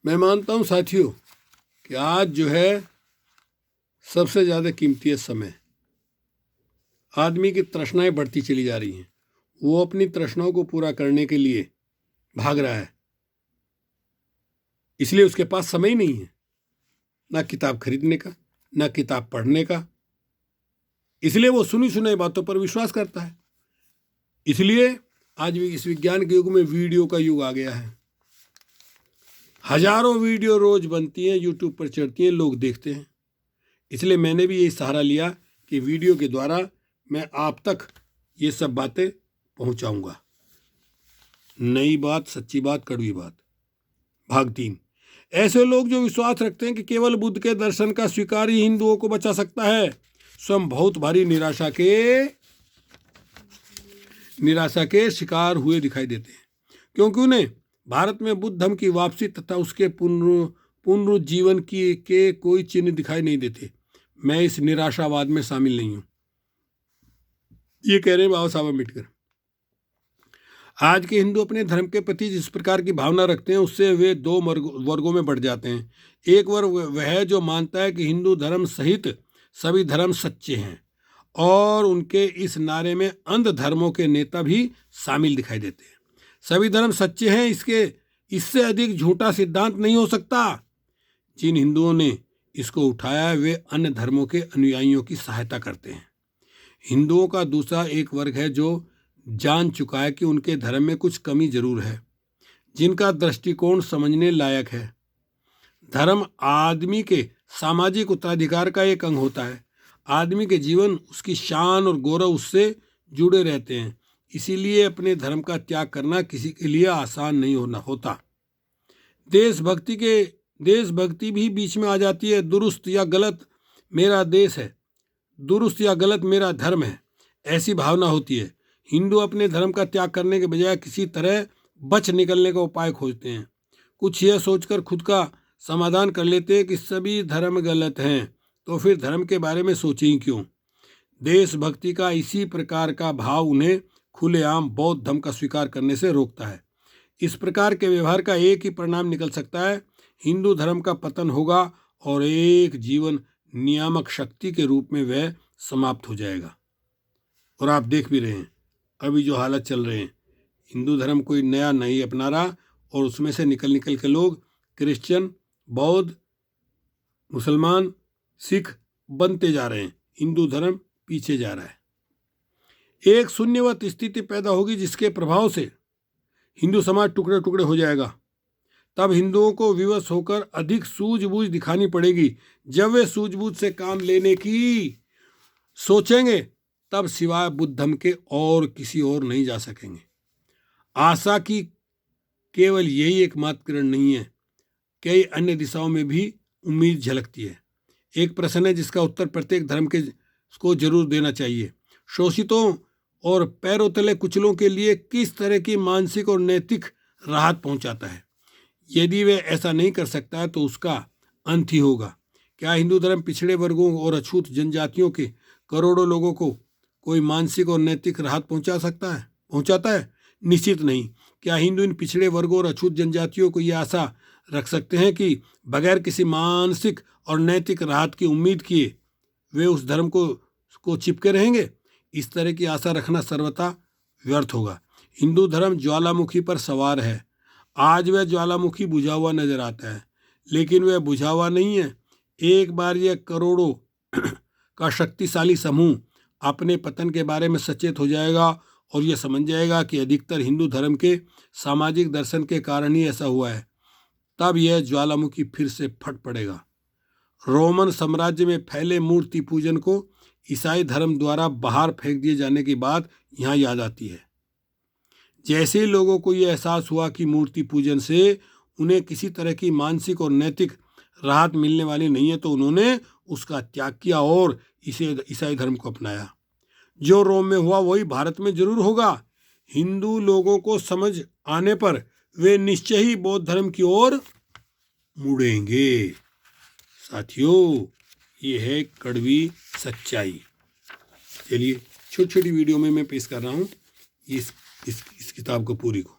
मैं मानता हूँ साथियों कि आज जो है सबसे ज़्यादा कीमती है समय। आदमी की तृष्णाएं बढ़ती चली जा रही हैं। वो अपनी तृष्णाओं को पूरा करने के लिए भाग रहा है, इसलिए उसके पास समय ही नहीं है, ना किताब खरीदने का, ना किताब पढ़ने का। इसलिए वो सुनी सुनाई बातों पर विश्वास करता है। इसलिए आज भी इस विज्ञान के युग में वीडियो का युग आ गया है। हजारों वीडियो रोज बनती हैं, यूट्यूब पर चढ़ती हैं, लोग देखते हैं। इसलिए मैंने भी ये सहारा लिया कि वीडियो के द्वारा मैं आप तक ये सब बातें पहुंचाऊंगा। नई बात, सच्ची बात, कड़वी बात। भाग 3। ऐसे लोग जो विश्वास रखते हैं कि केवल बुद्ध के दर्शन का स्वीकार ही हिंदुओं को बचा सकता है, स्वयं बहुत भारी निराशा के शिकार हुए दिखाई देते हैं, क्योंकि उन्हें भारत में बुद्ध धर्म की वापसी तथा उसके पुनरुज्जीवन के कोई चिन्ह दिखाई नहीं देते। मैं इस निराशावाद में शामिल नहीं हूं। ये कह रहे हैं बाबा साहब अम्बेडकर। आज के हिंदू अपने धर्म के प्रति जिस प्रकार की भावना रखते हैं, उससे वे 2 वर्गों में बढ़ जाते हैं। एक वर्ग वह है जो मानता है कि हिंदू धर्म सहित सभी धर्म सच्चे हैं, और उनके इस नारे में अंध धर्मों के नेता भी शामिल दिखाई देते हैं। सभी धर्म सच्चे हैं, इससे अधिक झूठा सिद्धांत नहीं हो सकता। जिन हिंदुओं ने इसको उठाया है, वे अन्य धर्मों के अनुयायियों की सहायता करते हैं। हिंदुओं का दूसरा एक वर्ग है जो जान चुका है कि उनके धर्म में कुछ कमी जरूर है, जिनका दृष्टिकोण समझने लायक है। धर्म आदमी के सामाजिक उत्तराधिकार का एक अंग होता है। आदमी के जीवन, उसकी शान और गौरव उससे जुड़े रहते हैं। इसीलिए अपने धर्म का त्याग करना किसी के लिए आसान नहीं होता। देशभक्ति भी बीच में आ जाती है। दुरुस्त या गलत मेरा देश है, दुरुस्त या गलत मेरा धर्म है, ऐसी भावना होती है। हिंदू अपने धर्म का त्याग करने के बजाय किसी तरह बच निकलने का उपाय खोजते हैं। कुछ यह सोचकर खुद का समाधान कर लेते हैं कि सभी धर्म गलत हैं, तो फिर धर्म के बारे में सोचें ही क्यों। देशभक्ति का इसी प्रकार का भाव उन्हें खुलेआम बौद्ध धर्म का स्वीकार करने से रोकता है। इस प्रकार के व्यवहार का एक ही परिणाम निकल सकता है, हिंदू धर्म का पतन होगा और एक जीवन नियामक शक्ति के रूप में वह समाप्त हो जाएगा। और आप देख भी रहे हैं अभी जो हालत चल रहे हैं, हिंदू धर्म कोई नया नहीं अपना रहा, और उसमें से निकल के लोग क्रिश्चियन, बौद्ध, मुसलमान, सिख बनते जा रहे हैं। हिंदू धर्म पीछे जा रहा है। एक शून्यवत स्थिति पैदा होगी जिसके प्रभाव से हिंदू समाज टुकड़े टुकड़े हो जाएगा। तब हिंदुओं को विवश होकर अधिक सूझबूझ दिखानी पड़ेगी। जब वे सूझबूझ से काम लेने की सोचेंगे, तब सिवाय बुद्ध धर्म के और किसी और नहीं जा सकेंगे। आशा की केवल यही एकमात्र किरण नहीं है, कई अन्य दिशाओं में भी उम्मीद झलकती है। एक प्रश्न है जिसका उत्तर प्रत्येक धर्म को जरूर देना चाहिए। शोषितों और पैरों तले कुचलों के लिए किस तरह की मानसिक और नैतिक राहत पहुंचाता है? यदि वह ऐसा नहीं कर सकता है तो उसका अंत ही होगा। क्या हिंदू धर्म पिछड़े वर्गों और अछूत जनजातियों के करोड़ों लोगों को कोई मानसिक और नैतिक राहत पहुंचाता है? निश्चित नहीं। क्या हिंदू इन पिछड़े वर्गों और अछूत जनजातियों को यह आशा रख सकते हैं कि बगैर किसी मानसिक और नैतिक राहत की उम्मीद किए वे उस धर्म को चिपके रहेंगे? इस तरह की आशा रखना सर्वथा व्यर्थ होगा। हिंदू धर्म ज्वालामुखी पर सवार है। आज वह ज्वालामुखी बुझा हुआ नजर आता है, लेकिन वह बुझा हुआ नहीं है। एक बार यह करोड़ों का शक्तिशाली समूह अपने पतन के बारे में सचेत हो जाएगा और यह समझ जाएगा कि अधिकतर हिंदू धर्म के सामाजिक दर्शन के कारण ही ऐसा हुआ है, तब यह ज्वालामुखी फिर से फट पड़ेगा। रोमन साम्राज्य में फैले मूर्ति पूजन को ईसाई धर्म द्वारा बाहर फेंक दिए जाने की बात यहाँ याद आती है। जैसे ही लोगों को यह एहसास हुआ कि मूर्ति पूजन से उन्हें किसी तरह की मानसिक और नैतिक राहत मिलने वाली नहीं है, तो उन्होंने उसका त्याग किया और इसे ईसाई धर्म को अपनाया। जो रोम में हुआ वही भारत में जरूर होगा। हिंदू लोगों को समझ आने पर वे निश्चय ही बौद्ध धर्म की ओर मुड़ेंगे। साथियों, ये है कड़वी सच्चाई। चलिए, छोटी छोटी वीडियो में मैं पेश कर रहा हूँ इस किताब को पूरी को।